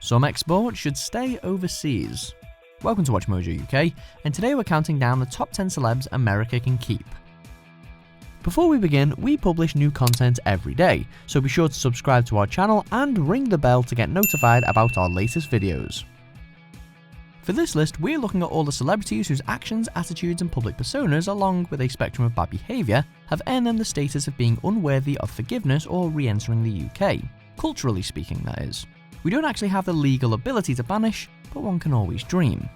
Some exports should stay overseas. Welcome to Watch Mojo UK, and today we're counting down the top 10 celebs America can keep. Before we begin, we publish new content every day, so be sure to subscribe to our channel and ring the bell to get notified about our latest videos. For this list, we're looking at all the celebrities whose actions, attitudes and public personas, along with a spectrum of bad behaviour, have earned them the status of being unworthy of forgiveness or re-entering the UK. Culturally speaking, that is. We don't actually have the legal ability to banish, but one can always dream.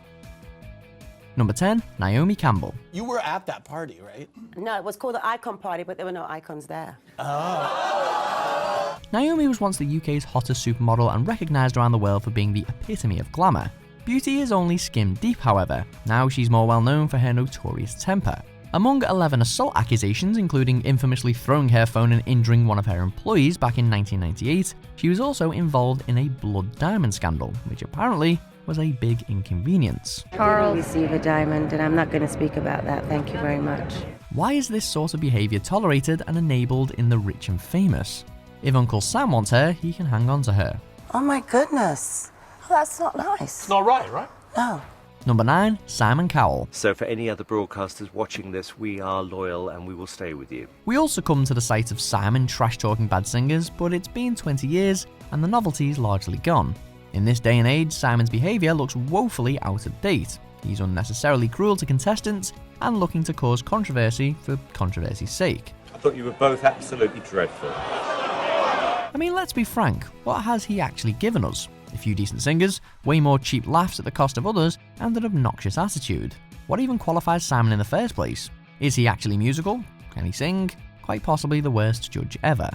Number 10, Naomi Campbell. You were at that party, right? No, it was called the Icon Party, but there were no icons there. Oh. Naomi was once the UK's hottest supermodel and recognised around the world for being the epitome of glamour. Beauty is only skin deep, however. Now she's more well known for her notorious temper. Among 11 assault accusations, including infamously throwing her phone and injuring one of her employees back in 1998, she was also involved in a blood diamond scandal, which apparently was a big inconvenience. Charles received a diamond, and I'm not going to speak about that. Thank you very much. Why is this sort of behaviour tolerated and enabled in the rich and famous? If Uncle Sam wants her, he can hang on to her. Oh my goodness. Oh, that's not nice. It's not right? No. Number 9, Simon Cowell. So for any other broadcasters watching this, we are loyal and we will stay with you. We all succumb to the sight of Simon trash-talking bad singers, but it's been 20 years and the novelty's largely gone. In this day and age, Simon's behaviour looks woefully out of date. He's unnecessarily cruel to contestants and looking to cause controversy for controversy's sake. I thought you were both absolutely dreadful. I mean, let's be frank, what has he actually given us? A few decent singers, way more cheap laughs at the cost of others, and an obnoxious attitude. What even qualifies Simon in the first place? Is he actually musical? Can he sing? Quite possibly the worst judge ever.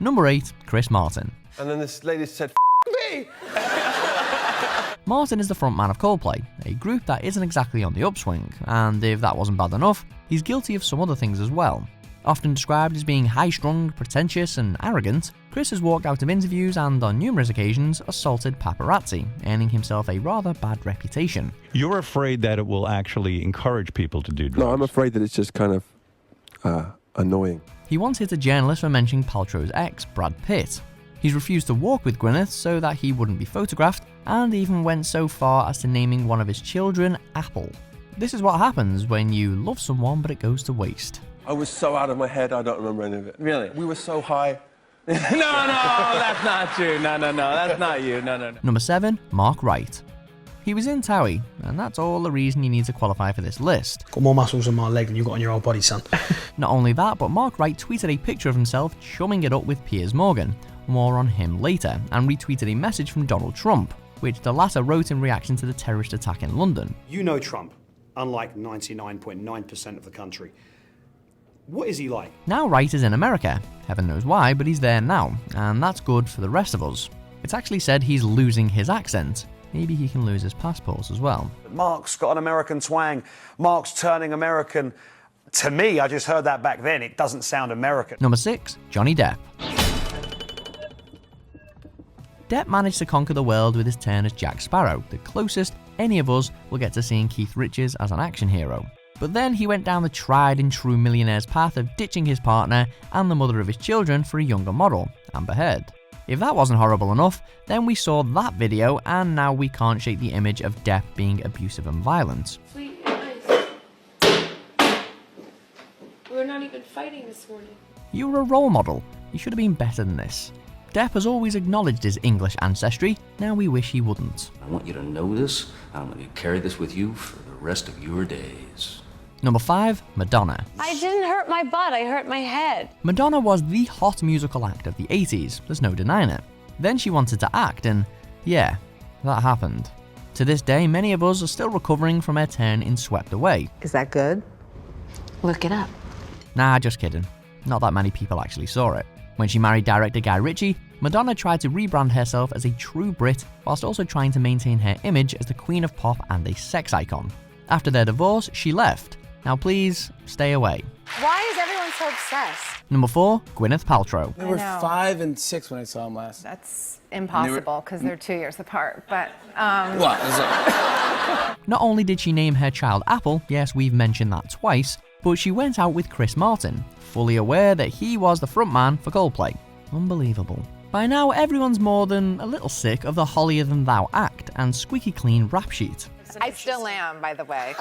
Number 8, Chris Martin. And then this lady said, me! Martin is the frontman of Coldplay, a group that isn't exactly on the upswing, and if that wasn't bad enough, he's guilty of some other things as well. Often described as being high-strung, pretentious and arrogant, Chris has walked out of interviews and, on numerous occasions, assaulted paparazzi, earning himself a rather bad reputation. You're afraid that it will actually encourage people to do drugs? No, I'm afraid that it's just kind of annoying. He once hit a journalist for mentioning Paltrow's ex, Brad Pitt. He's refused to walk with Gwyneth so that he wouldn't be photographed, and even went so far as to naming one of his children Apple. This is what happens when you love someone but it goes to waste. I was so out of my head, I don't remember any of it. Really? We were so high. No, that's not true. No, that's not you. No. Number 7, Mark Wright. He was in Towie, and that's all the reason you need to qualify for this list. Got more muscles on my leg than you got on your old body, son. Not only that, but Mark Wright tweeted a picture of himself chumming it up with Piers Morgan, more on him later, and retweeted a message from Donald Trump, which the latter wrote in reaction to the terrorist attack in London. You know Trump, unlike 99.9% of the country. What is he like? Now Wright is in America. Heaven knows why, but he's there now, and that's good for the rest of us. It's actually said he's losing his accent. Maybe he can lose his passport as well. Mark's got an American twang. Mark's turning American. To me, I just heard that back then, it doesn't sound American. Number 6, Johnny Depp. Depp managed to conquer the world with his turn as Jack Sparrow, the closest any of us will get to seeing Keith Richards as an action hero. But then he went down the tried and true millionaire's path of ditching his partner and the mother of his children for a younger model, Amber Heard. If that wasn't horrible enough, then we saw that video and now we can't shake the image of Depp being abusive and violent. Sweet and nice. We're not even fighting this morning. You were a role model. You should have been better than this. Depp has always acknowledged his English ancestry, now we wish he wouldn't. I want you to know this. I want you to carry this with you for the rest of your days. Number 5, Madonna. I didn't hurt my butt, I hurt my head. Madonna was the hot musical act of the 80s, there's no denying it. Then she wanted to act and, yeah, that happened. To this day, many of us are still recovering from her turn in Swept Away. Is that good? Look it up. Nah, just kidding. Not that many people actually saw it. When she married director Guy Ritchie, Madonna tried to rebrand herself as a true Brit whilst also trying to maintain her image as the queen of pop and a sex icon. After their divorce, she left. Now please, stay away. Why is everyone so obsessed? Number 4, Gwyneth Paltrow. They were 5 and 6 when I saw them last. That's impossible because they're 2 years apart, but What? Not only did she name her child Apple, yes, we've mentioned that twice, but she went out with Chris Martin, fully aware that he was the frontman for Coldplay. Unbelievable. By now, everyone's more than a little sick of the holier-than-thou act and squeaky clean rap sheet. I still am, by the way.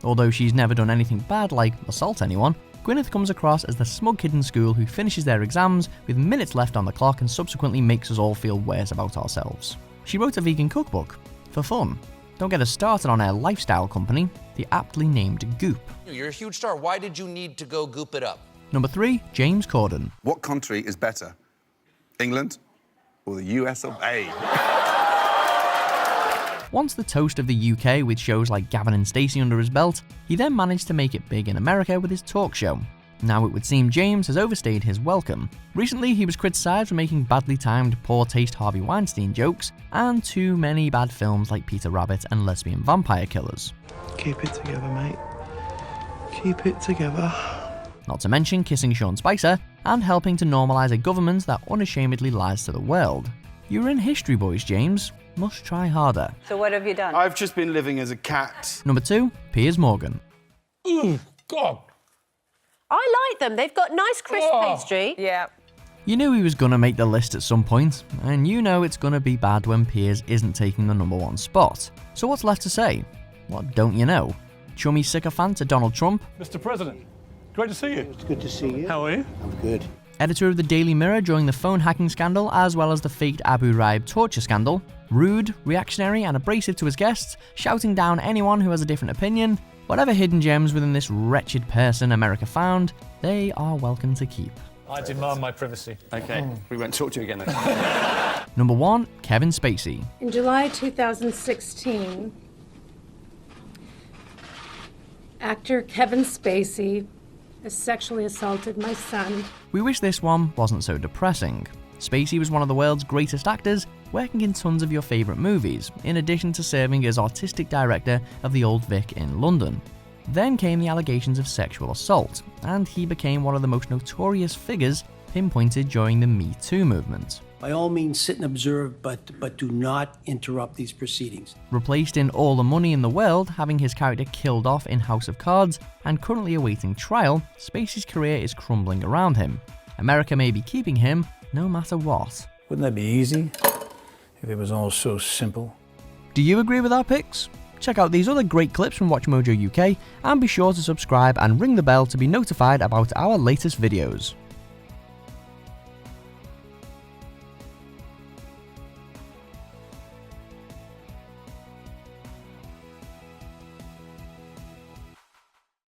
Although she's never done anything bad like assault anyone, Gwyneth comes across as the smug kid in school who finishes their exams with minutes left on the clock and subsequently makes us all feel worse about ourselves. She wrote a vegan cookbook. For fun. Don't get us started on her lifestyle company, the aptly named Goop. You're a huge star. Why did you need to go goop it up? Number 3, James Corden. What country is better? England or the US of A? Once the toast of the UK with shows like Gavin and Stacey under his belt, he then managed to make it big in America with his talk show. Now it would seem James has overstayed his welcome. Recently he was criticised for making badly timed, poor taste Harvey Weinstein jokes and too many bad films like Peter Rabbit and Lesbian Vampire Killers. Keep it together, mate. Keep it together. Not to mention kissing Sean Spicer and helping to normalise a government that unashamedly lies to the world. You're in history, boys, James. Must try harder. So what have you done? I've just been living as a cat. Number 2, Piers Morgan. Ooh, God. I like them. They've got nice crisp pastry. Yeah. You knew he was gonna make the list at some point, and you know it's gonna be bad when Piers isn't taking the number 1 spot. So what's left to say? What don't you know? Chummy sycophant to Donald Trump? Mr. President, great to see you. It's good to see you. How are you? I'm good. Editor of the Daily Mirror during the phone hacking scandal as well as the faked Abu Ghraib torture scandal, rude, reactionary and abrasive to his guests, shouting down anyone who has a different opinion, whatever hidden gems within this wretched person America found, they are welcome to keep. I demand my privacy. Okay, we won't talk to you again then. Number 1, Kevin Spacey. In July 2016, actor Kevin Spacey has sexually assaulted my son. We wish this one wasn't so depressing. Spacey was one of the world's greatest actors, working in tons of your favourite movies, in addition to serving as artistic director of the Old Vic in London. Then came the allegations of sexual assault, and he became one of the most notorious figures pinpointed during the Me Too movement. By all means, sit and observe, but do not interrupt these proceedings. Replaced in All the Money in the World, having his character killed off in House of Cards, and currently awaiting trial, Spacey's career is crumbling around him. America may be keeping him, no matter what. Wouldn't that be easy if it was all so simple? Do you agree with our picks? Check out these other great clips from WatchMojo UK, and be sure to subscribe and ring the bell to be notified about our latest videos.